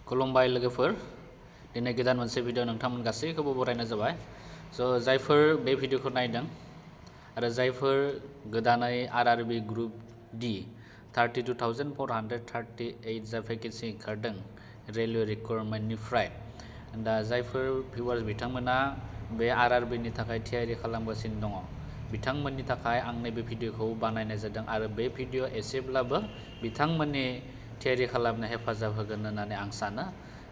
खुलुमबाय लोगोफोर दिनै गोदान मोनसे भिडिअ नोंथांमोन गासैखौबो बरायनाय जाबाय जायफोर बे भिडिअखौ नायदों आरो जायफोर गोदानै आरआरबी ग्रुप डी 32,438 जा भेकेन्सि ओंखारदों रेलवे रिक्रुइटमेन्टनिफ्राय दा जायफोर भिउवार्स बिथांमोना बे आरआरबीनि थाखाय थियारि खालामगासिनो दङ बिथांमोननि थाखाय आं नैबे भिडिअखौ बानायनाय जादों आरो बे भिडिअ एसेब्लाबो बिथांमोननि थियारि खालामनो हेफाजाब होगोन होननानै आं सानो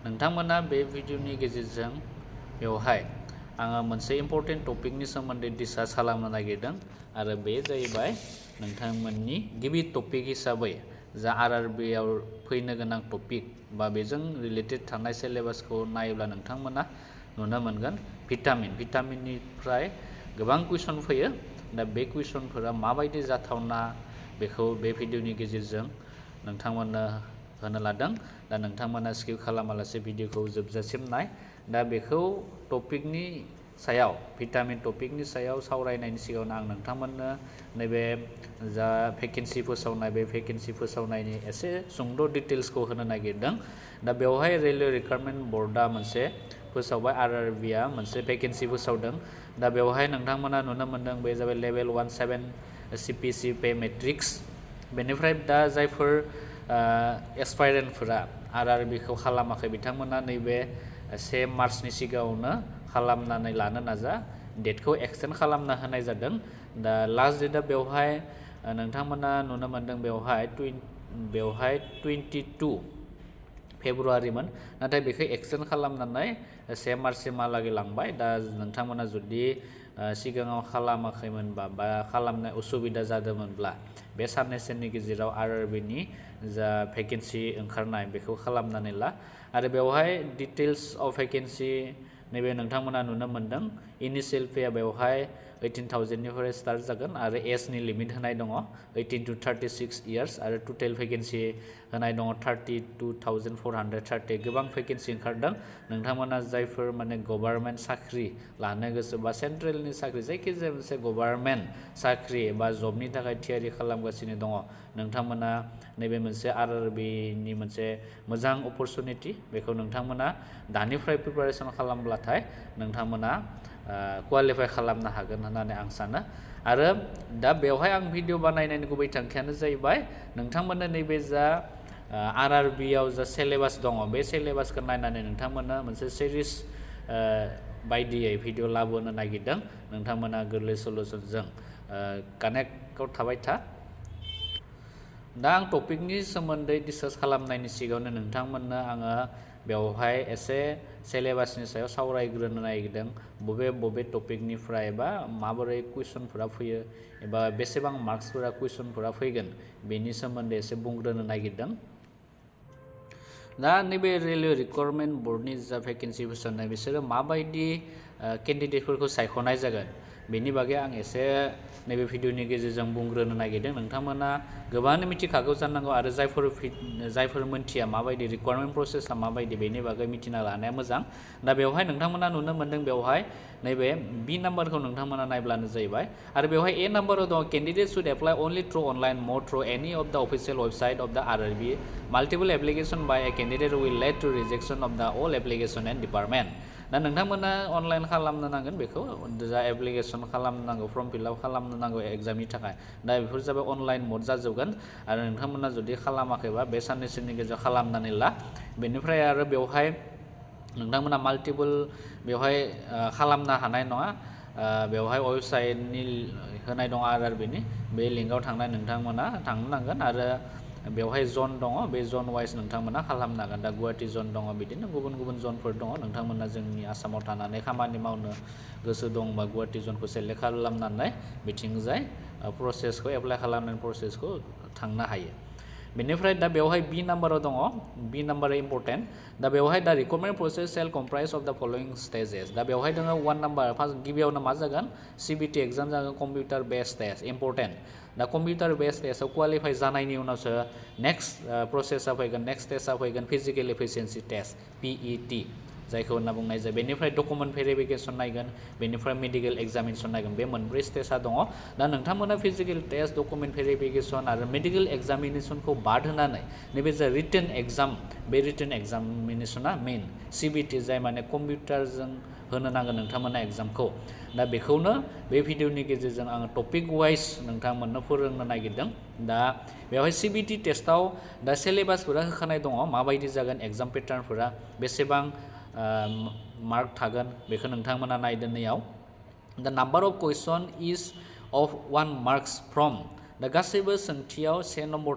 नोंथांमोना बे भिडिअनि गेजेरजों बेवहाय आङो मोनसे इम्पर्टेन्ट टपिकनि सोमोन्दै डिसकास खालामनो नागिरदों आरो बे जाहैबाय नोंथांमोननि गिबि टपिक हिसाबै जा आरआरबीआव फैनो गोनां टपिक बा बेजों रिलेटेड थानाय सिलेबासखौ नायोब्ला नोंथांमोना नुनो मोनगोन भिटामिननिफ्राय गोबां कुइसन फैयो दा बे कुइसनफोरा माबायदि जाथावना बेखौ बे भिडिअनि गेजेरजों नोंथांमोननो होनो लादों दा नोंथांमोना स्किप खालामालासे भिडिअखौ जोबजासिम नाय दा बेखौ टपिकनि सायाव भिटामिन टपिकनि सायाव सावरायनायनि सिगाङावनो आं नोंथांमोननो नैबे जा भेकेन्सि फोसावनाय बे भेकेन्सि फोसावनायनि एसे सुंद' डिटेल्सखौ होनो नागिरदों दा बेवहाय रेलवे रिक्रुइटमेन्ट बर्डआ मोनसे फोसावबाय आरआरबीआ मोनसे भेकेन्सि फोसावदों दा बेवहाय नोंथांमोना नुनो मोनदों बे जाबाय लेभेल 17 सिपिसि पे मेट्रिक्स बेनिफ्राय दा जायफोर एसपायरेन्टफोरा आरआरबीखौ खालामाखै बिथांमोना नैबे 1 मार्चनि सिगाङावनो खालामनानै लानो नाजा डेटखौ एक्सटेन्ड खालामना होनाय जादों दा लास्ट डेटआ बेवहाय नोंथांमोना नुनो मोनदों बेवहाय 22 फेब्रुवारिमोन नाथाय बेखौ एक्सटेन्ड खालामनानै 1 मार्चसिमहालागै लांबाय दा नोंथांमोना जुदि सिगाङाव खालामाखैमोनबा बा खालामनाय उसुबिदा जादोंमोनब्ला बे साननैसोनि गेजेराव आरआरबीनि जा भेकेन्सि ओंखारनाय बेखौ खालामनानै ला आरो बेवहाय डिटेल्स अफ भेकेन्सि नैबे नोंथांमोना नुनो मोनदों इनिशियेल पेआ बेवहाय 18,000निफ्राय स्टार्ट जागोन आरो एजनि लिमिट होनाय दङ 18 to 36 इयार्स आरो टटेल भेकेन्सि होनाय दङ 32,430 गोबां भेकेन्सि ओंखारदों नोंथांमोना जायफोर माने गभर्नमेन्ट साख्रि लानो गोसो बा सेन्ट्रेलनि साख्रि जायखिजाया मोनसे गभर्नमेन्ट साख्रि बा जबनि थाखाय थियारि खालामगासिनो दङ नोंथांमोना नैबे मोनसे आरआरबीनि मोनसे मोजां अपरचुनिटि बेखौ नोंथांमोना दानिफ्राय प्रिपारेसन खालामब्लाथाय नोंथांमोना क्वालिफाइ खालामनो हागोन होननानै आं सानो आरो दा बेवहाय आं भिडिअ बानायनायनि गुबै थांखियानो जाहैबाय नोंथांमोननो नैबे जा आरआरबीआव जा सिलेबास दङ बे सिलेबासखौ नायनानै नोंथांमोना मोनसे सिरिज बायदियै भिडिअ लाबोनो नागिरदों नोंथांमोना गोरलै सलुसनजों कानेक्टआव थाबाय था दा आं टपिकनि सोमोन्दै डिसकास खालामनायनि सिगाङावनो नोंथांमोननो आङो बेवहाय एसे सिलेबासनि सायाव सावरायग्रोनो नागिरदों बबे टपिकनिफ्राय बा माबोरै कुइसनफोरा फैयो एबा बेसेबां मार्क्सफोरा कुइसनफोरा फैगोन बेनि सोमोन्दै एसे बुंग्रोनो नागिरदों दा नैबे रेलवे रिक्रुइटमेन्ट बर्डनि जा भेकेन्सि फोसावनाय बिसोरो माबायदि केन्डिडेटफोरखौ सायख'नाय जागोन बेनि बागै आं एसे नैबे भिडिअनि गेजेरजों बुंग्रोनो नागिरदों नोंथांमोना गोबाङानो मिथिखागौ जानांगौ आरो जायफोर मोनथिया माबायदि रिक्रुइटमेन्ट प्रसेसआ माबायदि बेनि बागै मिथिना लानाया मोजां दा बेवहाय नोंथांमोना नुनो मोनदों बेवहाय नैबे बि नाम्बारखौ नोंथांमोना नायब्लानो जाहैबाय आरो बेवहाय ए नाम्बाराव दङ candidate should apply only through online mode through any of the official website of the RRB multiple application by a candidate will lead to rejection of the all application and department दा नोंथांमोना online खालामनो नांगोन बेखौ जा application खालामनो नांगौ form fill up खालामनो नांगौ एग्जामनि थाखाय दा बेफोर जाबाय अनलाइन मड जाजोबगोन आरो नोंथांमोना जुदि खालामाखैबा बे साननैसोनि गेजेराव खालामनानै ला बेनिफ्राय आरो बेवहाय नोंथांमोना माल्टिपल बेवहाय खालामनो हानाय नङा बेवहाय वेबसाइटनि होनाय दङ आरआरबीनि बे लिंकआव थांनाय नोंथांमोना थांनो नांगोन आरो बेवहाय जन दङ बे जन वाइज नोंथांमोना खालामनो हागोन दा गुवाहाटि जन दङ बिदिनो गुबुन गुबुन जनफोर दङ नोंथांमोना जोंनि आसामाव थानानै खामानि मावनो गोसो दंबा गुवाहाटि जनखौ सेलेक्ट खालामनानै बिथिंजाय प्रसेसखौ एप्लाइ खालामनायनि प्रसेसखौ थांनो हायो बेनिफ्राय दा बेवहाय बि नाम्बाराव दङ बि नाम्बारा इम्पर्टेन्ट दा बेवहाय दा recruitment process shall comprise of the following stages दा बेवहाय दङ 1 नाम्बार फार्स्ट गिबियावनो मा जागोन सिबिटि एग्जाम जागोन कम्पिउटार बेस्ड टेस्ट इम्पर्टेन्ट दा कम्पिउटार बेस्ड टेस्टआव क्वालिफाइ जानायनि उनावसो नेक्स्ट प्रसेसआ फैगोन नेक्स्ट टेस्टआ फैगोन फिजिकेल एफिसियेन्सि टेस्ट PET जायखौ होनना बुंनाय जायो बेनिफ्राय डकुमेन्ट भेरिफिकेसन नायगोन बेनिफ्राय मेडिकेल एग्जामिनेसन नायगोन बे मोनब्रै स्टेजआ दङ दा नोंथांमोना फिजिकेल टेस्ट डकुमेन्ट भेरिफिकेसन आरो मेडिकेल एग्जामिनेसनखौ बाद होनानै नैबे जा रिटेन एग्जाम बे रिटेन एग्जामिनेसना मेइन CBT जाय माने कम्पिउटारजों होनो नांगोन नोंथांमोना एग्जामखौ दा बेखौनो बे भिडिअनि गेजेरजों आङो टपिक वाइज नोंथांमोननो फोरोंनो नागिरदों दा बेवहाय CBT टेस्टआव दा सिलेबासफोरा होखानाय दङ माबायदि जागोन एग्जाम पेटार्नफोरा बेसेबां मार्क थागोन बेखौ नोंथांमोना नायदोनैयाव दा number of question is of 1 marks from दा गासैबो सोंथियाव 1 नम्बर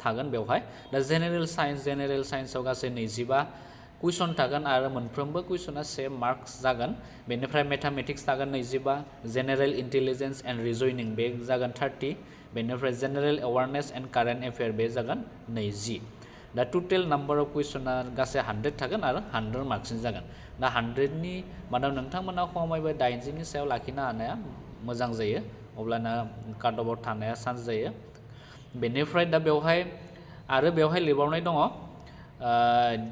थागोन बेवहाय दा जेनेरेल साइन्सआव गासै 25 कुइसन थागोन आरो मोनफ्रोमबो कुइसना 1 मार्क्स जागोन बेनिफ्राय मेथामेटिक्स थागोन 25 जेनेरेल इन्टेलिजेन्स एन्ड रिजनिं बे जागोन 30 बेनिफ्राय general awareness and current affair बे जागोन 20 दा टोटेल नाम्बार अफ कुइसना गासै 100 थागोन आरो 100 मार्क्सनि जागोन दा 100नि मादाव नोंथांमोना खमैबो 80नि सायाव लाखिनो हानाया मोजां जायो अब्लाना काट अफआव थानाया चान्स जायो बेनिफ्राय दा बेवहाय लिरबावनाय दङ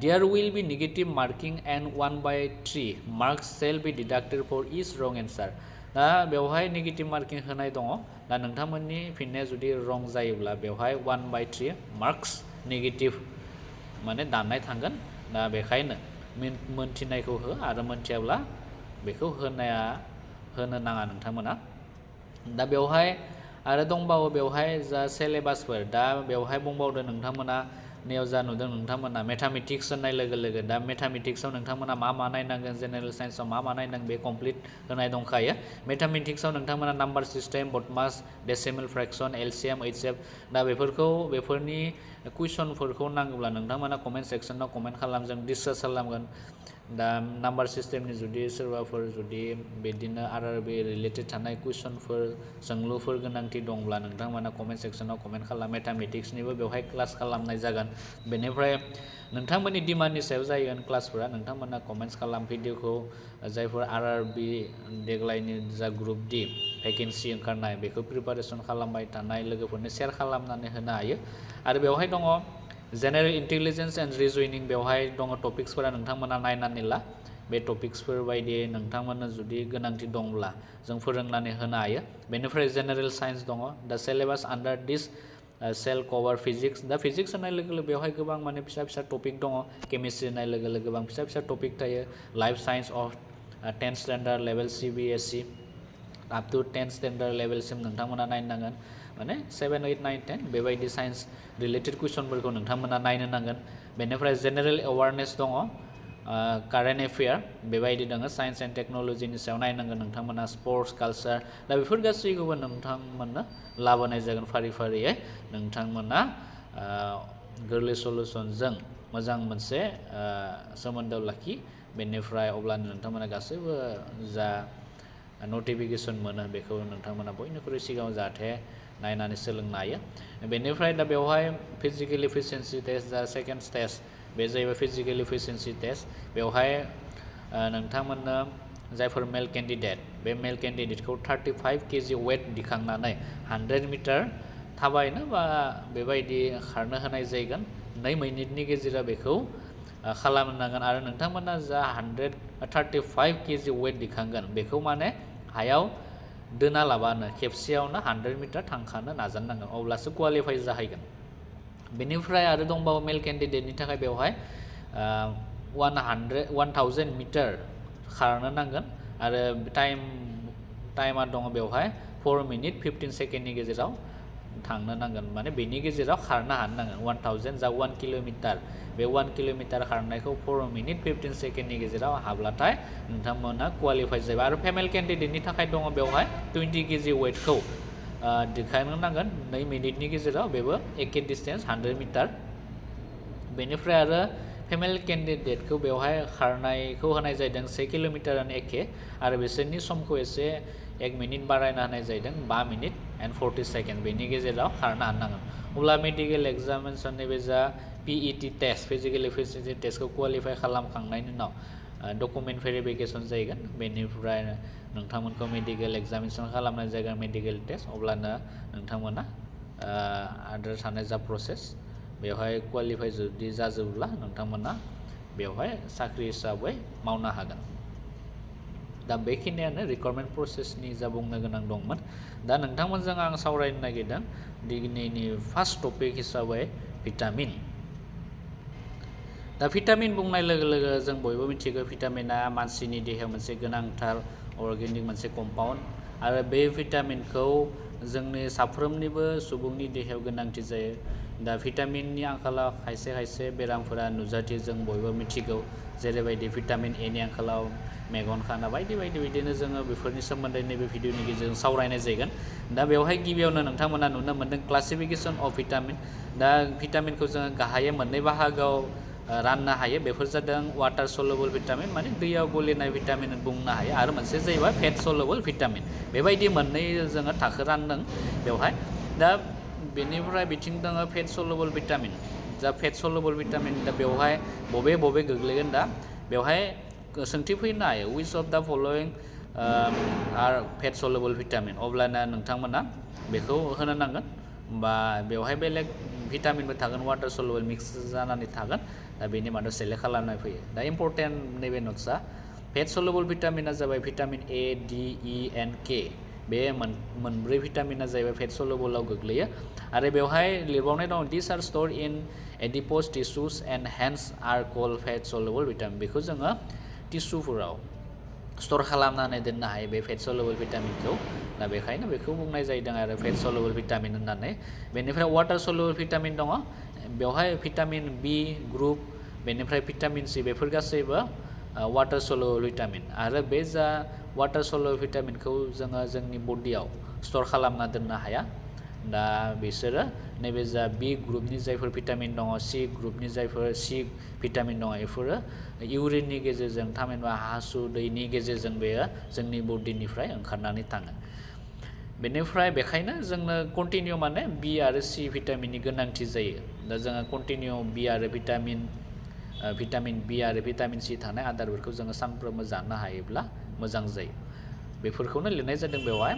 there will be negative marking and 1/3 marks shall be deducted for each wrong answer दा बेवहाय नेगेटिभ मार्किं होनाय दङ दा नोंथांमोननि फिननाया जुदि रं जायोब्ला बेवहाय 1/3 मार्क्स नेगेटिभ माने दाननाय थांगोन दा बेखायनो मोनथिनायखौ हो आरो मोनथियाब्ला बेखौ होनो नाङा नोंथांमोना दा बेवहाय आरो दंबावो बेवहाय जा सिलेबासफोर दा बेवहाय बुंबावदों नोंथांमोना नेयाव जा नुदों नोंथांमोना मेथामेटिक्स होननाय लोगो दा मेथामेटिक्सआव नोंथांमोना मा नायनांगोन जेनेरेल साइन्सआव मा नायनांगोन बे कमप्लिट होनाय दंखायो मेथामेटिक्सआव नोंथांमोना नाम्बार सिस्टेम बटमास डेसिमेल फ्रेक्सन LCM HCF दा बेफोरनि कुइसनफोरखौ नांगौब्ला नोंथांमोना कमेन्ट सेक्सनाव कमेन्ट खालामजों डिसकास खालामगोन दा नाम्बार सिस्टेमनि जुदि सोरबाफोर जुदि बिदिनो RRB रिलेटेड थानाय कुइसनफोर सोंलुफोर गोनांथि दंब्ला नोंथांमोना कमेन्ट सेक्सनाव कमेन्ट खालाम मेथामेटिक्सनिबो बेवहाय क्लास खालामनाय जागोन बेनिफ्राय नोंथांमोननि डिमान्डनि सायाव जागोन क्लासफोरा नोंथांमोना कमेन्ट्स खालाम भिडिअखौ जायफोर RRB देग्लायनि जा ग्रुप D भेकेन्सि ओंखारनाय बेखौ प्रिपारेसन खालामबाय थानाय लोगोफोरनो शेयार खालामनानै होनो हायो आरो बेवहाय दङ जेनेरेल इन्टेलिजेन्स एन्ड रिजनिं बेवहाय दङ टपिक्सफोरा नोंथांमोना नायनानै ला बे टपिक्सफोर बायदियै नोंथांमोननो जुदि गोनांथि दंब्ला जों फोरोंनानै होनो हायो बेनिफ्राय जेनेरेल साइन्स दङ दा सिलेबास आन्डार दिस सेल कभार फिजिक्स दा फिजिक्स होननाय लोगो बेवहाय गोबां माने फिसा टपिक दङ केमिस्ट्रि होननाय लोगो गोबां फिसा टपिक थायो life science of 10th standard level CBSE up to 10th standard लेभेलसिम नोंथांमोना नायनांगोन माने 7, 8, 9, 10 बेबायदि साइन्स रिलेटेड कुइसनफोरखौ नोंथांमोना नायनो नांगोन बेनिफ्राय जेनेरेल एवारनेस दङ कारेन्ट एफेयार बेबायदि दङ साइन्स एन्ड टेक्न'लजिनि सायाव नायनांगोन नोंथांमोना स्पर्ट्स कालचार दा बेफोर गासैखौबो नोंथांमोननो लाबोनाय जागोन फारियै नोंथांमोना गोरलै सलुसनजों मोजां मोनसे सोमोन्दो लाखि बेनिफ्राय अब्लानो नोंथांमोना गासैबो जा नटिफिकेसन मोनो बेखौ नोंथांमोना बयनिख्रुइ सिगाङाव जाहाथे नायनानै सोलोंनो हायो बेनिफ्राय दा बेवहाय फिजिकेल एफिसिएन्सि टेस्ट जा सेकेन्ड स्टेज बे जाहैबाय फिजिकेल एफिसिएन्सि टेस्ट बेवहाय नोंथांमोननो जायफोर मेल केन्डिडेट बे मेल केन्डिडेटखौ 35 kg वेट दिखांनानै 100 मिटार थाबायनो बा बेबायदि खारनो होनाय जागोन 2 मिनिटनि गेजेराव बेखौ खालामनांगोन आरो नोंथांमोना जा 135 kg वेट दिखांगोन बेखौ माने हायाव दोना लाबानो खेबसेयावनो 100 मिटार थांखानो नाजानांगोन अब्लासो क्वालिफाइ जाहैगोन बेनिफ्राय आरो दंबावो मेल केन्डिडेटनि थाखाय बेवहाय 1000 मिटार खारनो नांगोन आरो टाइमा दङ बेवहाय 4 मिनिट 15 सेकेन्डनि गेजेराव थांनो नांगोन माने बेनि गेजेराव खारनो हानो नांगोन 1000 जा 1 किल'मिटार बे 1 किल'मिटार खारनायखौ 4 मिनिट 15 सेकेन्डनि गेजेराव हाब्लाथाय नोंथांमोना क्वालिफाइ जायो आरो फेमेल केन्डिडेटनि थाखाय दङ बेवहाय 20 kg वेटखौ दिखांनो नांगोन 2 मिनिटनि गेजेराव बेबो एखे डिस्टेन्स 100 मिटार बेनिफ्राय आरो फेमेल केन्डिडेटखौ बेवहाय खारनायखौ होनाय जादों 1 किल'मिटारानो एखे आरो बिसोरनि समखौ एसे 1 मिनिट बारायना होनाय जादों 5 मिनिट एन्ड 40 सेकेन्ड बेनि गेजेराव खारनो हानांगोन अब्ला मेडिकेल एग्जामिनेसननि बे जा PET टेस्ट फिजिकेल एफिसिएन्सि टेस्टखौ क्वालिफाइ खालामखांनायनि उनाव डकुमेन्ट भेरिफिकेसन जागोन बेनिफ्राय नोंथांमोनखौ मेडिकेल एग्जामिनेसन खालामनाय जागोन मेडिकेल टेस्ट अब्लानो नोंथांमोना आद्रा थानाय जा प्रसेस बेवहाय क्वालिफाइ जुदि जाजोबब्ला नोंथांमोना बेवहाय साख्रि हिसाबै मावनो हागोन दा बेखिनियानो रिक्रुइटमेन्ट प्रसेसनि जा बुंनो गोनां दंमोन दा नोंथांमोनजों आं सावरायनो नागिरदों दिनैनि फार्स्ट टपिक हिसाबै भिटामिन दा भिटामिन बुंनाय लोगो लोगो जों बयबो मिथिगौ भिटामिना मानसिनि देहायाव मोनसे गोनांथार अर्गेनिक मोनसे कम्पाउन्ड आरो बे भिटामिनखौ जोंनि साफ्रोमनिबो सुबुंनि देहायाव गोनांथि जायो दा भिटामिननि आंखालाव खायसे खायसे बेरामफोरा नुजाथियो जों बयबो मिथिगौ जेरैबायदि भिटामिन एनि आंखालाव मेगन खाना बायदि बायदि बिदिनो जोङो बेफोरनि सोमोन्दै नैबे भिडिअनि गेजेरजों सावरायनाय जागोन दा बेवहाय गिबियावनो नोंथांमोना नुनो मोनदों क्लासिफिकेसन अफ भिटामिन दा भिटामिनखौ जोङो गाहायै मोननै बाहागोआव राननो हायो बेफोर जादों वाटार सलुबल भिटामिन माने दैयाव गलिनाय भिटामिन बुंनो हायो आरो मोनसे जाहैबाय फेट सलुबल भिटामिन बेबायदि मोननै जोङो थाखो रानदों बेवहाय दा बेनिफ्राय बिथिं दङ फेट सलुबल भिटामिन जा फेट सलुबल भिटामिन दा बेवहाय बबे गोग्लैगोन दा बेवहाय सोंथि फैनो हायो which of the following are fat soluble vitamin अब्लाना नोंथांमोना बेखौ होनो नांगोन बा बेवहाय बेलेग भिटामिनबो थागोन वाटार सलुबल मिक्स जानानै थागोन दा बेनि मादाव सेलेक्ट खालामनाय फैयो दा इम्पर्टेन्ट नैबे नोट्सआ फेट सलुबल भिटामिना जाबाय vitamin A D E and K बे मोनब्रै भिटामिना जाहैबाय फेट सलुबलाव गोग्लैयो आरो बेवहाय लिरबावनाय दं this are stored in adipose tissues and hence are called fat soluble vitamin बेखौ जोङो टिस्युफोराव स्टोर खालामनानै दोननो हायो बे फेट सलुबल भिटामिनखौ दा बेखायनो बेखौ बुंनाय जादों आरो फेट सलुबल भिटामिन होननानै बेनिफ्राय वाटार सलुबल भिटामिन दङ बेवहाय भिटामिन बि ग्रुप बेनिफ्राय भिटामिन सि बेफोर गासैबो वाटार सलुबल भिटामिन आरो बे जा वाटार सलुबल भिटामिनखौ जोङो जोंनि बडियाव स्टोर खालामना दोननो हाया दा बिसोरो नैबे जा बि ग्रुपनि जायफोर भिटामिन दङ सि ग्रुपनि जायफोर सि भिटामिन दङ बेफोरो इउरिननि गेजेरजों थामहिनबा हासुदैनि गेजेरजों बेयो जोंनि बडिनिफ्राय ओंखारनानै थाङो बेनिफ्राय बेखायनो जोंनो कन्टिनिउ माने बि आरो सि भिटामिननि गोनांथि जायो दा जोङो कन्टिनिउ बि आरो भिटामिन बि आरो भिटामिन सि थानाय आदारफोरखौ जोङो सानफ्रोमबो जानो हायोब्ला मोजां जायो बेफोरखौनो लिरनाय जादों बेवहाय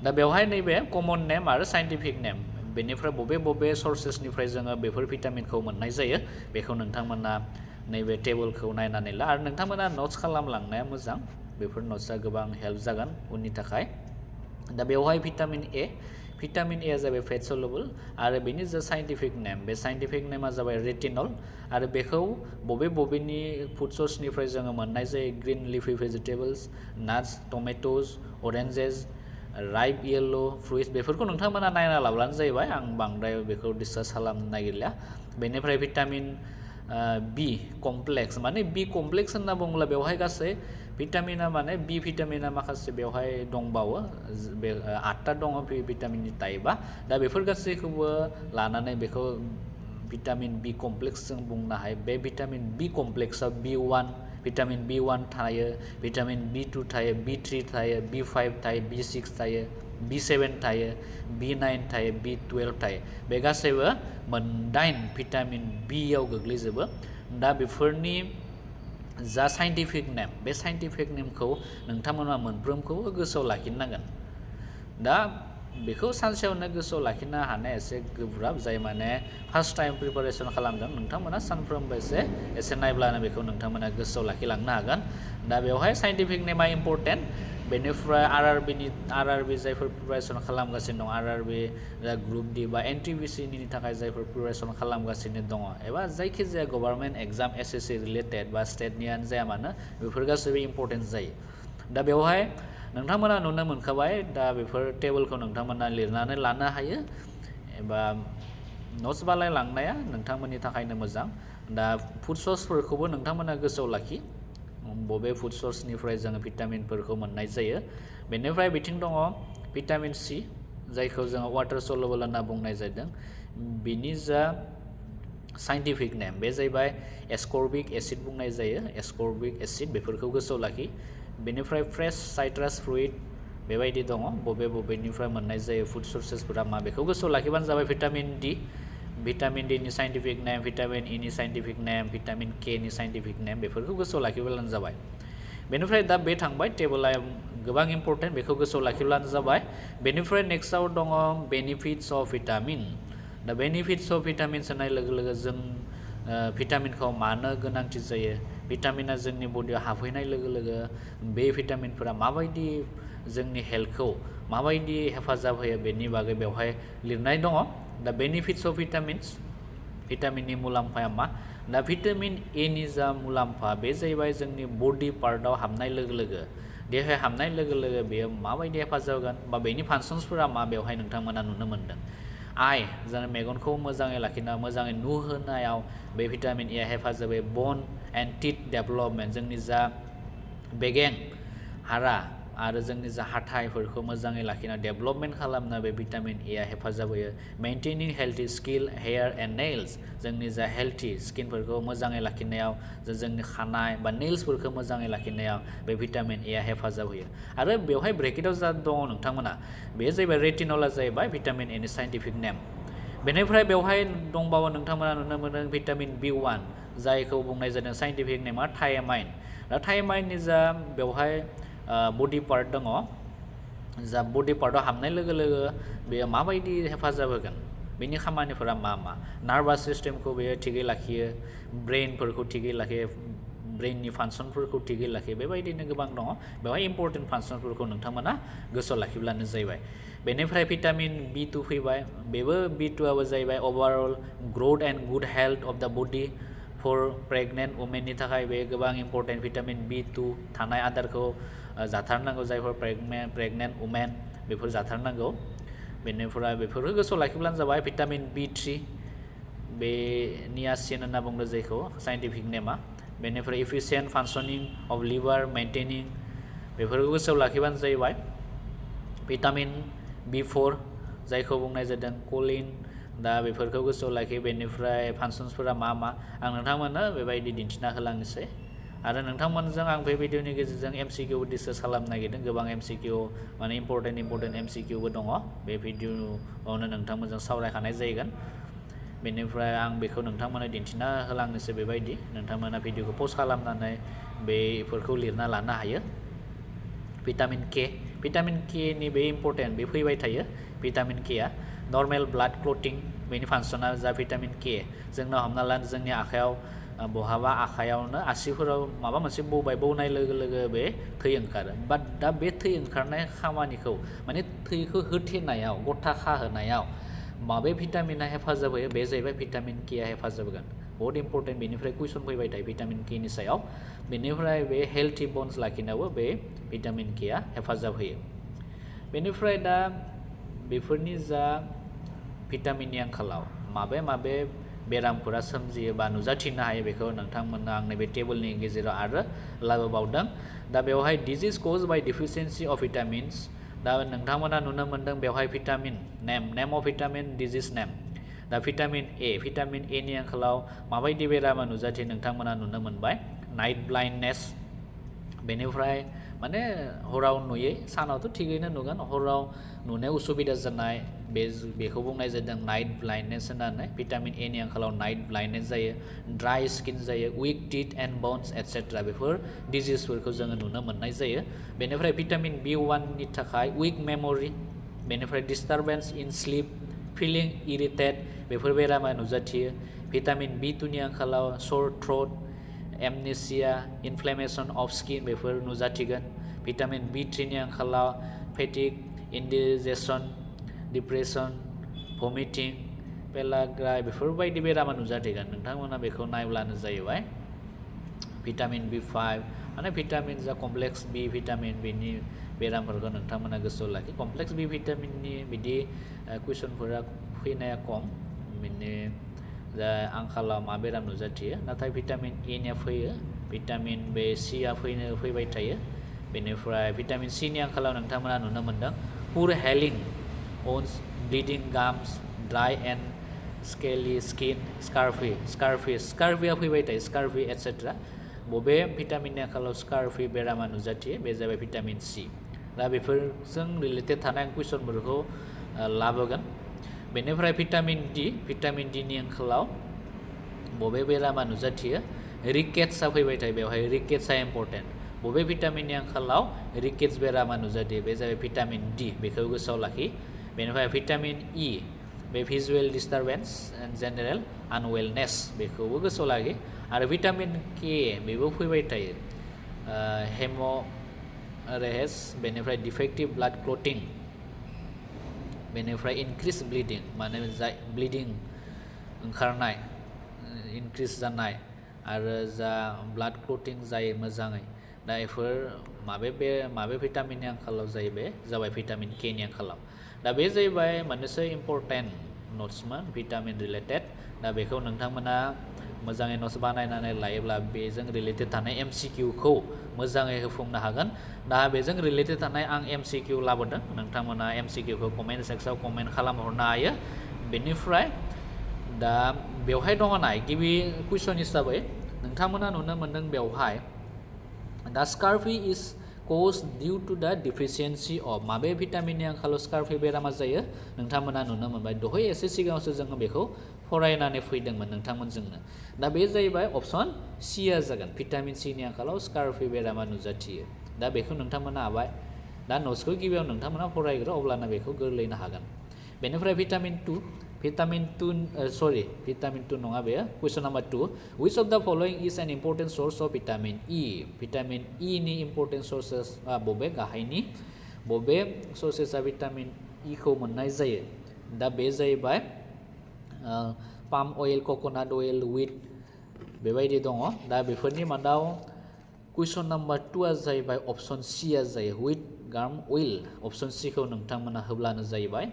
दा बेवहाय नैबे कमन नेम आरो साइन्टिफिक नेम बेनिफ्राय बबे सर्सेसनिफ्राय जोङो बेफोर भिटामिनखौ मोननाय जायो बेखौ नोंथांमोना नैबे टेबोलखौ नायनानै ला आरो नोंथांमोना नट्स खालामलांनाया मोजां बेफोर नट्सआ गोबां हेल्प जागोन उननि थाखाय दा बेवहाय भिटामिन ए जाबाय फेट सलुबल आरो बेनि जा साइन्टिफिक नेम बे साइन्टिफिक नेमा जाबाय रेटिनल आरो बेखौ बबेनि फुड सोर्सनिफ्राय जोङो मोननाय जायो green लिफि vegetables नाट्स टमेट'स अरेन्जेस ripe yellow' fruits बेफोरखौ नोंथांमोना नायना लाब्लानो जाहैबाय आं बांद्राय बेखौ डिसकास खालामनो नागिरला बेनिफ्राय भिटामिन बि कमप्लेक्स माने बि कमप्लेक्स होनना बुङोब्ला बेवहाय गासै भिटामिना माने बि भिटामिना माखासे बेवहाय दंबावो बे 8टा दङ बे भिटामिननि टाइपआ दा बेफोर गासैखौबो लानानै बेखौ भिटामिन बि कमप्लेक्स जों बुंनो हायो बे भिटामिन बि कमप्लेक्सआव भिटामिन बि1 थायो भिटामिन बि2 थायो बि3 थायो बि5 थायो बि6 थायो बि7 थायो बि9 थायो बि12 थायो बे गासैबो 9 भिटामिन बिआव गोग्लैजोबो दा बेफोरनि जा साइन्टिफिक नेम बे साइन्टिफिक नेमखौ नोंथांमोना मोनफ्रोमखौबो गोसोआव लाखिनांगोन दा बेखौ सानसेयावनो गोसोआव लाखिनो हानाया एसे गोब्राब जाय माने फार्स्ट टाइम प्रिपारेसन खालामदों नोंथांमोना सानफ्रोमबो एसे नायब्लानो बेखौ नोंथांमोना गोसोआव लाखिलांनो हागोन दा बेवहाय साइन्टिफिक नेमा इम्पर्टेन्ट बेनिफ्राय आरआरबि जायफोर प्रिपारेसन खालामगासिनो दं आरआरबि ग्रुप डि बा एनटिपिसिनि थाखाय जायफोर प्रिपारेसन खालामगासिनो दङ एबा जायखिजाया गभर्नमेन्ट एग्जाम एसएससि रिलेटेड बा स्टेटनियानो जाया मानो बेफोर गासैबो इम्पर्टेन्ट जायो दा बेवहाय नोंथांमोना नुनो मोनखाबाय दा बेफोर टेबोलखौ नोंथांमोना लिरनानै लानो हायो एबा नट्स बानायलांनाया नोंथांमोननि थाखायनो मोजां दा फुड सोर्सफोरखौबो नोंथांमोना गोसोआव लाखि बबे फुड सोर्सनिफ्राय जोङो भिटामिनफोरखौ मोननाय जायो बेनिफ्राय बिथिं दङ भिटामिन सि जायखौ जोङो वाटार सलुबल होनना बुंनाय जादों बिनि जा साइन्टिफिक नेम बे जाहैबाय एस्कर्बिक एसिड बुंनाय जायो एस्कर्बिक एसिड बेफोरखौ गोसोआव लाखि बेनिफ्राय फ्रेश साइट्रास फ्रुइट बेबायदि दङ बबेनिफ्राय मोननाय जायो फुड सोर्सेसफोरा मा बेखौ गोसोआव लाखिबानो जाबाय भिटामिन डि नि साइन्टिफिक नेम भिटामिन इ नि साइन्टिफिक नेम भिटामिन के नि साइन्टिफिक नेम बेफोरखौ गोसोआव लाखिब्लानो जाबाय बेनिफ्राय दा बे थांबाय टेबोला गोबां इम्पर्टेन्ट बेखौ गोसोआव लाखिब्लानो जाबाय बेनिफ्राय नेक्स्टआव दङ बेनिफिट्स अफ भिटामिन दा बेनिफिट्स अफ भिटामिन्स होननाय लोगो लोगो जों भिटामिनखौ मानो गोनांथि जायो भिटामिना जोंनि बडियाव हाबफैनाय लोगो लोगो बे भिटामिनफोरा माबायदि जोंनि हेल्थखौ माबायदि हेफाजाब होयो बेनि बागै बेवहाय लिरनाय दङ दा बेनिफिट्स अफ भिटामिन्स भिटामिननि मुलाम्फाया मा दा भिटामिन ए नि जा मुलाम्फा बे जाहैबाय जोंनि बडि पार्टआव हाबनाय लोगो लोगो देहायाव हाबनाय लोगो लोगो बेयो माबायदि हेफाजाब होगोन बा बेनि फांसन्सफोरा मा बेवहाय नोंथांमोना नुनो मोन्दों आइ जों मेगनखौ मोजाङै लाखिना मोजाङै नुहोनायाव बे भिटामिन ए हेफाजाब होयो बन एन्ड टिथ डेभेलपमेन्ट जोंनि जा बेगें हारा आरो जोंनि जा हाथाइफोरखौ मोजाङै लाखिना डेभेलपमेन्ट खालामनो बे भिटामिन ए हेफाजाब होयो maintaining healthy skin hair and nails जोंनि जा हेल्थि स्किनफोरखौ मोजाङै लाखिनायाव जोंनि खानाय बा नेल्सफोरखौ मोजाङै लाखिनायाव बे भिटामिन ए हेफाजाब होयो आरो बेवहाय ब्रेकेटआव जा दङ नोंथांमोना बे जाहैबाय रेटिनला जाहैबाय भिटामिन ए नि साइन्टिफिक नेम बेनिफ्राय बेवहाय दंबावो नोंथांमोना नुनो मोनो भिटामिन B1 जायखौ बुंनाय जादों साइन्टिफिक नेमा थायामाइन दा थायामाइननि जा बेवहाय बडि पार्ट दङ जा बडि पार्टआव हाबनाय लोगो लोगो बेयो माबायदि हेफाजाब होगोन बेनि खामानिफोरा मा मा नार्भास सिस्टेमखौ बेयो थिगै लाखियो ब्रेइनफोरखौ थिगै लाखियो ब्रेइननि फांसनफोरखौ थिगै लाखियो बेबायदिनो गोबां दङ बेवहाय इम्परटेन्ट फांसनफोरखौ नोंथांमोना गोसोआव लाखिब्लानो जाहैबाय बेनिफ्राय भिटामिन B2 फैबाय बेबो B2आबो जाहैबाय overall growth and good health of द बडि फर प्रेगनेन्ट वुमेननि थाखाय बे गोबां इम्परटेन्ट भिटामिन B2 थानाय आदारखौ जाथारनांगौ जायफोर प्रेगनेन्ट वुमेन बेफोर जाथारनांगौ बेनिफ्राय बेफोरखौ गोसोआव लाखिब्लानो जाबाय भिटामिन B3 बे नियासिन होनना बुंदों जायखौ साइन्टिफिक नेमा बेनिफ्राय इफिसियेन्ट फांसनिं अफ लिभार मेइनटेनिं बेफोरखौ गोसोआव लाखिबानो जाहैबाय भिटामिन B4 जायखौ बुंनाय जादों कलिन दा बेफोरखौ गोसोआव लाखि बेनिफ्राय फांसन्सफोरा मा मा आं नोंथांमोननो बेबायदि दिन्थिना होलांनोसै आरो नोंथांमोनजों आं बे भिडिअनि गेजेरजों MCQ डिसकास खालामनो नागिरदों गोबां MCQ माने इम्परटेन्ट MCQबो दङ बे भिडिअआवनो नोंथांमोनजों सावरायखानाय जागोन बेनिफ्राय आं बेखौ नोंथांमोननो दिन्थिना होलांनोसै बेबायदि नोंथांमोना भिडिअखौ पस्ट खालामनानै बेफोरखौ लिरना लानो हायो भिटामिन के नि बे इम्परटेन्ट बे फैबाय थायो भिटामिन केआ नर्मेल ब्लाड क्लटिं बेनि फांसना जा भिटामिन के जोंनाव हमना ला जोंनि आखायाव बहाबा आखायावनो आसिफोराव माबा मोनसे बौनाय लोगो लोगो बे थै ओंखारो बाट दा बे थै ओंखारनाय खामानिखौ माने थैखौ होथेनायाव गथा खाहोनायाव माबे भिटामिना हेफाजाब होयो बे जाहैबाय भिटामिन केआ हेफाजाब होगोन बहुत इम्परटेन्ट बेनिफ्राय कुइसन फैबाय थायो भिटामिन केनि सायाव बेनिफ्राय बे हेल्थि बन्स लाखिनायावबो बे भिटामिन केआ हेफाजाब होयो बेनिफ्राय दा बेफोरनि जा भिटामिननि आंखालाव माबे बेरामफोरा सोमजियो बा नुजाथिनो हायो बेखौ नोंथांमोना आंनि बे टेबोलनि गेजेराव आरो लाबोबावदों दा बेवहाय डिजिज कज बाय डिफिसियेन्सि अफ भिटामिन्स दा नोंथांमोना नुनो मोन्दों बेवहाय vitamin name of vitamin disease name दा भिटामिन ए नि आंखालाव माबायदि बेरामा नुजाथियो नोंथांमोना नुनो मोनबाय नाइट ब्लाइन्डनेस बेनिफ्राय माने हराव नुयै सानावथ' थिगैनो नुगोन हराव नुनायाव उसुबिदा जानाय बेखौ बुंनाय जादों नाइट ब्लाइन्डनेस होननानै भिटामिन ए नि आंखालाव नाइट ब्लाइन्डनेस जायो ड्राई स्किन जायो उइक टिथ एन्ड बोन्स एटसेट्रा बेफोर डिजिजफोरखौ जोङो नुनो मोननाय जायो बेनिफ्राय भिटामिन B1 नि थाखाय उइक मेम'रि बेनिफ्राय disturbance in sleep feeling irritate बेफोर बेरामा नुजाथियो भिटामिन B2 नि आंखालाव sore throat amnesia inflammation of skin बेफोर नुजाथिगोन भिटामिन B3 नि आंखालाव फेटिग इन्डिजेसन डिप्रेसन भमिटिं पेलाग्राय बेफोरबायदि बेरामा नुजाथिगोन नोंथांमोना बेखौ नायब्लानो जाहैबाय भिटामिन B5 माने भिटामिन जा कमप्लेक्स बी भिटामिन बेनि बेरामफोरखौ नोंथांमोना गोसोआव लाखि कमप्लेक्स बी भिटामिननि बिदि कुइसनफोरा फैनाया खम बिनि जा आंखालाव मा बेराम नुजाथियो नाथाय भिटामिन ए निया फैयो भिटामिन बे सिया फैबाय थायो बेनिफ्राय भिटामिन सि नि आंखालाव नोंथांमोना नुनो मोन्दों पुर हेलिं ओन्स bleeding gums dry and scaly skin स्कारफिया फैबाय थायो स्कारफि एटसेट्रा बबे भिटामिननि आंखालाव स्कारफि बेरामा नुजाथियो बे जाबाय भिटामिन सि दा बेफोरजों रिलेटेड थानाय कुइसनफोरखौ लाबोगोन बेनिफ्राय भिटामिन डि नि आंखालाव बबे बेरामा नुजाथियो रिकेट्सआ फैबाय थायो बेवहाय रिकेट्सआ इम्परटेन्ट बबे भिटामिननि आंखालाव रिकेट्स बेरामा नुजाथियो बे जाबाय भिटामिन डि बेखौ गोसोआव लाखि बेनिफ्राय भिटामिन इ बे भिजुवेल डिस्टारबेन्स एन्ड जेनेरेल आनवेलनेस बेखौबो गोसोआव लाखि आरो भिटामिन के बेबो फैबाय थायो हेम'रेहेस बेनिफ्राय डिफेक्टिभ ब्लाड क्लटिं बेनिफ्राय इनक्रिज ब्लिडिं माने जाय ब्लिडिं ओंखारनाय इनक्रिज जानाय आरो जा ब्लाड क्लटिं जायो मोजाङै दा बेफोर माबे भिटामिननि आंखालाव जायो बे जाबाय भिटामिन के नि आंखालाव दा बे जाहैबाय मोननैसो इम्परटेन्ट नट्समोन भिटामिन रिलेटेड दा बेखौ नोंथांमोना मोजाङै नट्स बानायनानै लायोब्ला बेजों रिलेटेड थानाय MCQखौ मोजाङै होफुंनो हागोन दा बेजों रिलेटेड थानाय आं MCQ लाबोदों नोंथांमोना MCQखौ कमेन्ट सेक्सनाव कमेन्ट खालामहरनो हायो बेनिफ्राय दा बेवहाय दङ नाय गिबि कुइसन हिसाबै नोंथांमोना नुनो मोन्दों बेवहाय दा स्कारफि इज caused due to the deficiency of माबे भिटामिननि आंखालाव स्कारफि बेरामा जायो नोंथांमोना नुनो मोनबाय दहाय एसे सिगाङावसो जोङो बेखौ फरायनानै फैदोंमोन नोंथांमोनजोंनो दा बे जाहैबाय अप्शन सिआ जागोन भिटामिन सिनि आंखालाव स्कारफि बेरामा नुजाथियो दा बेखौ नोंथांमोना हाबाय दा नट्सखौ गिबियाव नोंथांमोना फरायग्रो अब्लाना बेखौ गोरलैनो हागोन बेनिफ्राय भिटामिन 2 नङा बेयो कुइसन number 2 which of the following is an important source of vitamin E vitamin E नि इम्पोर्टेन्ट सोर्सेस बबे गाहायनि बबे सोर्सेसआ भिटामिन E खौ मोननाय जायो दा बे जाहैबाय पाम अइल कोकोनाट अइल विट बेबायदि दङ दा बेफोरनि मादाव कुइसन नाम्बार 2 आ जाहैबाय अप्शन C आ जायो विट गार्म अइल अप्शन C खौ नोंथांमोना होब्लानो जाहैबाय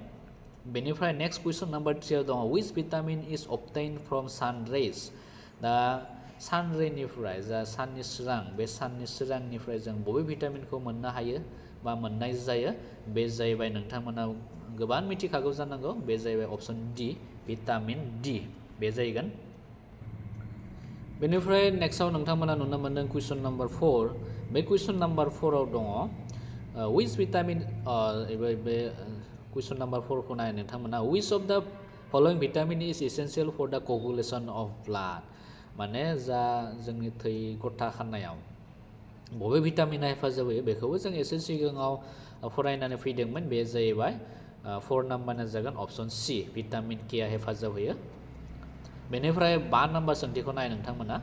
बेनिफ्राय नेक्स्ट कुइसन नाम्बार 3 दङ which vitamin is obtained from sun rays दा सान रेनिफ्राय जा साननि सोरां बे साननि सोरांनिफ्राय जों बबे भिटामिनखौ मोननो हायो बा मोननाय जायो बे जाहैबाय नोंथांमोना गोबां मिथिखागौ जानांगौ बे जाहैबाय अप्शन D भिटामिन D बे जाहैगोन बेनिफ्राय नेक्स्टआव नोंथांमोना नुनो मोन्दों कुइसन नाम्बार 4 बे कुइसन नाम्बार 4 आव दङ which vitamin कुइसन नाम्बार 4 खौ नाय नोंथांमोना which of the following vitamin is essential for the coagulation of blood माने जा जोंनि थै गथा खानायाव बबे भिटामिना हेफाजाब होयो बेखौबो जों एसे सिगाङाव फरायनानै फैदोंमोन बे जाहैबाय 4 नाम्बारना जागोन अप्शन C भिटामिन के आ हेफाजाब होयो बेनिफ्राय 5 नाम्बार सोंथिखौ नाय नोंथांमोना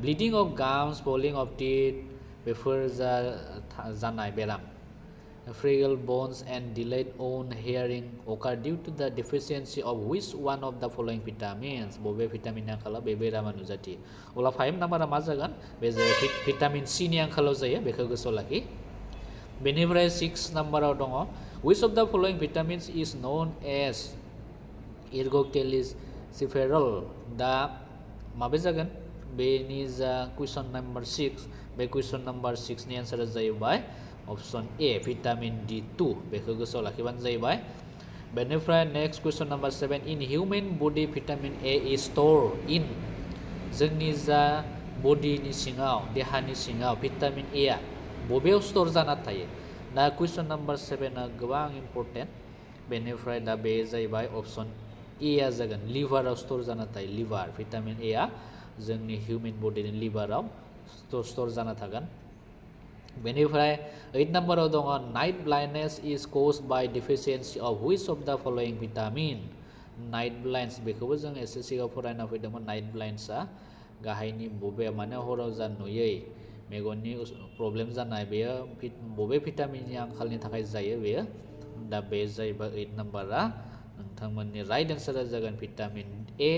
ब्लिडिं अफ गाम्स फलिं अफ टीथ बेफोर जानाय बेराम fragile bones and delayed own hearing occur due to the deficiency of which one of the following vitamins बबे भिटामिननि आंखालाव बे बेरामा नुजाथियो अब्ला 5 नाम्बारा मा जागोन बे जाहैबाय भिटामिन C नि आंखालाव जायो बेखौ गोसोआव लाखि बेनिफ्राय 6 नाम्बाराव दङ which of the following vitamins is known as ergochaliciferol दा माबे जागोन बेनि जा कुइसन नाम्बार 6 बे कुइसन नाम्बार 6 नि आन्सारा जाहैबाय अप्शन A भिटामिन D2 बेखौ गोसोआव लाखिबानो जाहैबाय बेनिफ्राय next question number 7 in human body vitamin A is store in जोंनि जा बडिनि सिङाव देहानि सिङाव भिटामिन A आ बबेयाव स्टोर जाना थायो दा कुइसन नाम्बार 7 आ गोबां इम्परटेन्ट बेनिफ्राय दा बे जाहैबाय अप्शन A आ जागोन लिभाराव स्टोर जाना थायो लिभार भिटामिन A आ जोंनि हिउमेन बडिनि लिभाराव स्टोर जाना थागोन बेनिफ्राय 8 नाम्बाराव दङ night blindness is caused by deficiency of which of the following vitamin night blindness बेखौबो जों एसे सिगाङाव फरायना फैदोंमोन नाइट ब्लाइन्डसआ गाहायनि बबे माने हराव जा नुयै मेगननि प्रब्लेम जानाय बेयो बबे भिटामिननि आंखालनि थाखाय जायो बेयो दा बे जाहैबाय 8 नाम्बारा नोंथांमोननि राइट एन्सारा जागोन भिटामिन A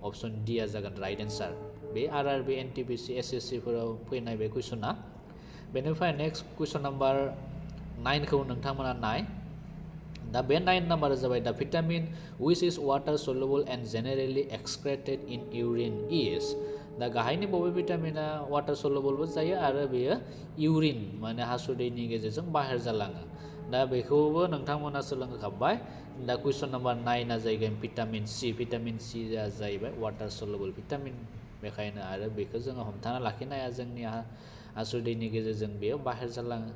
अप्शन D आ जागोन राइट एन्सार बे RRB NTPC SSC फोराव फैनाय बे कुइसना बेनिफ्राय नेक्स्ट कुइसन नाम्बार 9 खौ नोंथांमोना नाय दा बे 9 नाम्बारा जाबाय दा vitamin which is water soluble and generally excreted in urine is दा गाहायनि बबे भिटामिना वाटार सलुबलबो जायो आरो बेयो इउरिन माने हासुदैनि गेजेरजों बाहेर जालाङो दा बेखौबो नोंथांमोना सोलोंखाबाय दा कुइसन नाम्बार 9 आ जाहैगोन भिटामिन C आ जाहैबाय वाटार सलुबल भिटामिन बेखायनो आरो बेखौ जोङो हमथाना लाखिनो हाया जोंनि हासुदैनि गेजेरजों बेयो बाहेर जालाङो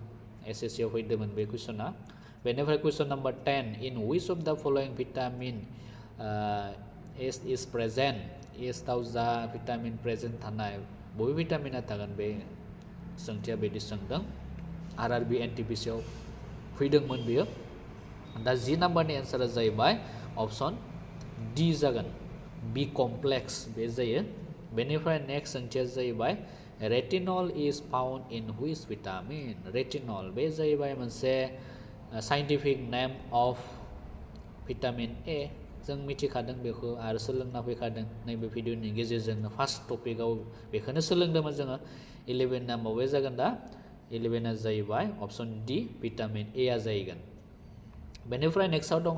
SSC आव फैदोंमोन बे कुइसना बेनिफ्राय कुइसन number 10 in which of the following vitamin is present एस्टआव जा भिटामिन प्रेजेन्ट थानाय बबे भिटामिना थागोन बे सोंथिया बिदि सोंदों RRB NTPC आव फैदोंमोन बेयो दा 10 नाम्बारनि एन्सारा जाहैबाय ऑप्शन डी जागोन बी कम्प्लेक्स बे जायो बेनिफ्राय नेक्स्ट सोंथिया जाहैबाय retinal is found in which vitamin retinal बे जाहैबाय मोनसे scientific name of vitamin A जों मिथिखादों बेखौ आरो सोलोंना फैखादों नैबे भिडिअनि गेजेरजोंनो फार्स्ट टपिकआव बेखौनो सोलोंदोंमोन जोङो 11 ना बबे जागोन दा 11 जाहैबाय ऑप्शन डी भिटामिन ए आ जाहैगोन बेनिफ्राय नेक्स्टआव दङ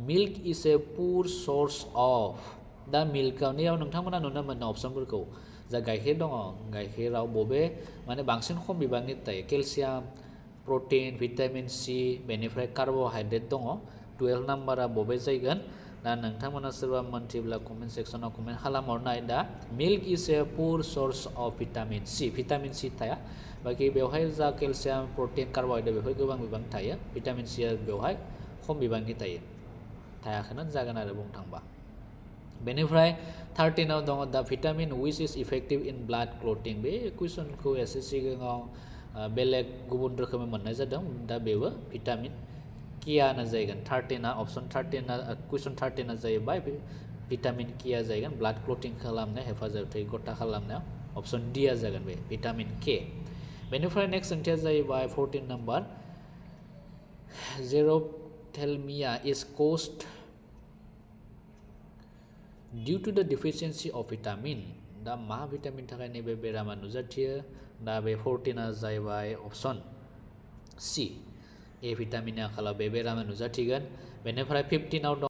मिल्क इज ए पुर सोर्स अफ दा मिल्कआव नोंथांमोना नुनो मोनो ऑप्शनफोरखौ जा गाइखेर दङ गाइखेराव बबे माने बांसिन खम बिबांनि थायो केलसियाम प्रोटीन भिटामिन सी बेनिफ्राय कार्बोहाइड्रेट दङ 12 नाम्बारा बबे जायगोन दा नोंथांमोना सोरबा मोनथिब्ला कमेन्ट सेक्शनाव कमेन्ट खालामहरनाय दा मिल्क इज ए पुर सोर्स अफ भिटामिन सी थाया बाखि बेवहाय जा केलसियाम प्रोटीन कार्बोहाइड्रेट बेफोर गोबां बिबांनि थायो भिटामिन सीआ बेवहाय खम बिबांनि थायो थायाखैनो जागोन आरो बुंनो थांबा बेनिफ्राय 13आव दङ दा vitamin which is effective in blood clotting बे कुइसनखौ एसे सिगाङाव बेलेग गुबुन रोखोमै मोननाय जादों दा बेबो भिटामिन केआनो जाहैगोन 13आ ऑप्शन 13आ कुइसन 13आ जाहैबाय भिटामिन केआ जाहैगोन ब्लाड क्लटिं खालामनाय हेफाजाब थै गथा खालामनायाव ऑप्शन डी आ जागोन बे भिटामिन के बेनिफ्राय नेक्स्ट सोंथिया जाहैबाय 14 number xerophthalmia is caused due to the deficiency of vitamin दा मा भिटामिन थाखाय नैबे बेरामा नुजाथियो दा बे 14आ जाहैबाय ऑप्शन सी ए भिटामिननि आंखालाव बे बेरामा नुजाथिगोन बेनिफ्राय 15आव दं